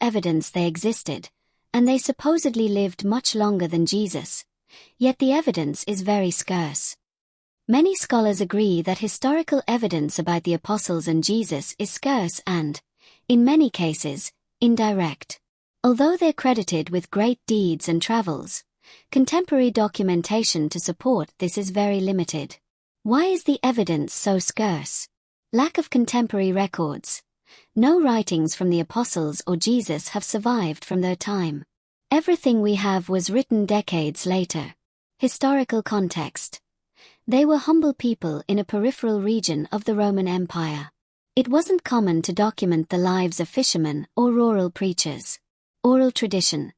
evidence they existed, and they supposedly lived much longer than Jesus. Yet the evidence is very scarce. Many scholars agree that historical evidence about the apostles and Jesus is scarce and, in many cases, indirect. Although they're credited with great deeds and travels, contemporary documentation to support this is very limited. Why is the evidence so scarce? Lack of contemporary records. No writings from the apostles or Jesus have survived from their time. Everything we have was written decades later. Historical context. They were humble people in a peripheral region of the Roman Empire. It wasn't common to document the lives of fishermen or rural preachers. Oral tradition.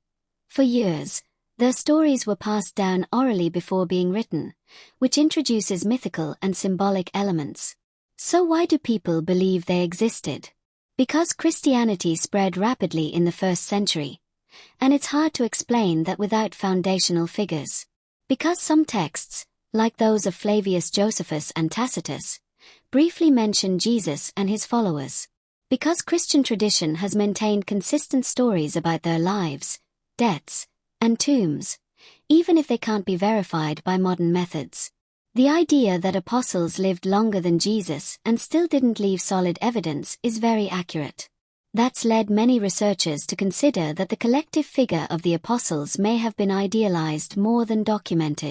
For years, their stories were passed down orally before being written, which introduces mythical and symbolic elements. So why do people believe they existed? Because Christianity spread rapidly in the 1st century, and it's hard to explain that without foundational figures. Because some texts, like those of Flavius Josephus and Tacitus, briefly mention Jesus and his followers. Because Christian tradition has maintained consistent stories about their lives, deaths, and tombs, even if they can't be verified by modern methods. The idea that apostles lived longer than Jesus and still didn't leave solid evidence is very accurate. That's led many researchers to consider that the collective figure of the apostles may have been idealized more than documented.